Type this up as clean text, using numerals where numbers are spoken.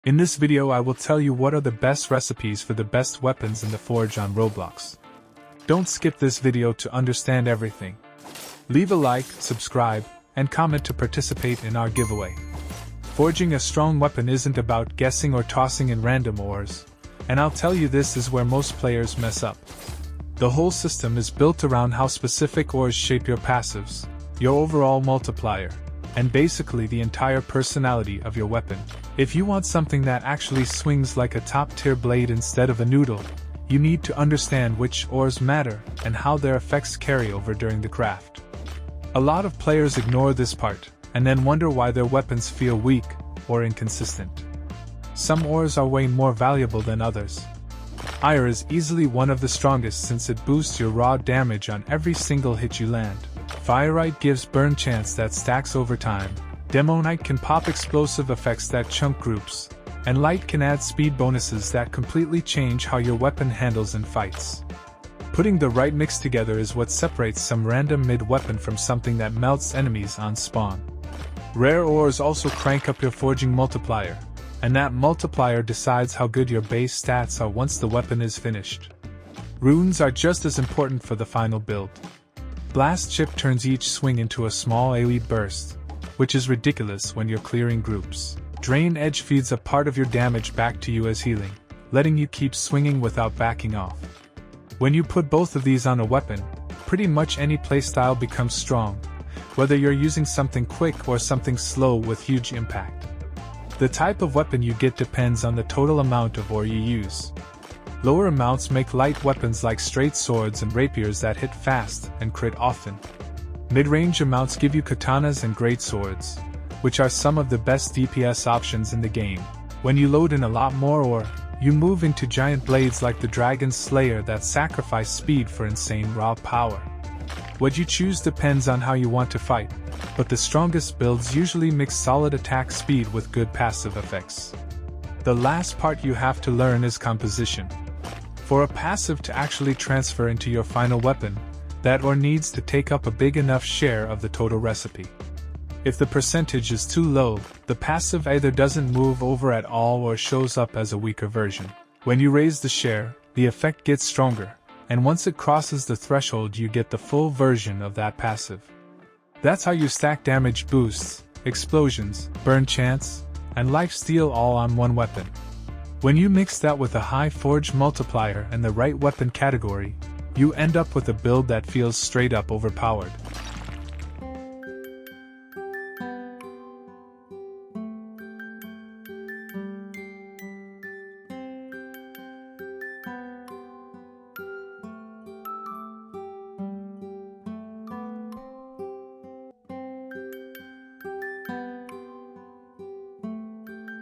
In this video I will tell you what are the best recipes for the best weapons in the Forge on Roblox. Don't skip this video to understand everything. Leave a like, subscribe, and comment to participate in our giveaway. Forging a strong weapon isn't about guessing or tossing in random ores, and I'll tell you this is where most players mess up. The whole system is built around how specific ores shape your passives, your overall multiplier, and basically the entire personality of your weapon. If you want something that actually swings like a top-tier blade instead of a noodle, you need to understand which ores matter and how their effects carry over during the craft. A lot of players ignore this part, and then wonder why their weapons feel weak or inconsistent. Some ores are way more valuable than others. Iron is easily one of the strongest since it boosts your raw damage on every single hit you land. Fireite gives burn chance that stacks over time. Demonite can pop explosive effects that chunk groups, and Light can add speed bonuses that completely change how your weapon handles in fights. Putting the right mix together is what separates some random mid-weapon from something that melts enemies on spawn. Rare ores also crank up your forging multiplier, and that multiplier decides how good your base stats are once the weapon is finished. Runes are just as important for the final build. Blast Chip turns each swing into a small AoE burst, which is ridiculous when you're clearing groups. Drain Edge feeds a part of your damage back to you as healing, letting you keep swinging without backing off. When you put both of these on a weapon, pretty much any playstyle becomes strong, whether you're using something quick or something slow with huge impact. The type of weapon you get depends on the total amount of ore you use. Lower amounts make light weapons like straight swords and rapiers that hit fast and crit often. Mid-range amounts give you katanas and great swords, which are some of the best DPS options in the game. When you load in a lot more ore, you move into giant blades like the Dragon Slayer that sacrifice speed for insane raw power. What you choose depends on how you want to fight, but the strongest builds usually mix solid attack speed with good passive effects. The last part you have to learn is composition. For a passive to actually transfer into your final weapon, that ore needs to take up a big enough share of the total recipe. If the percentage is too low, the passive either doesn't move over at all or shows up as a weaker version. When you raise the share, the effect gets stronger, and once it crosses the threshold you get the full version of that passive. That's how you stack damage boosts, explosions, burn chance, and lifesteal all on one weapon. When you mix that with a high forge multiplier and the right weapon category, you end up with a build that feels straight up overpowered.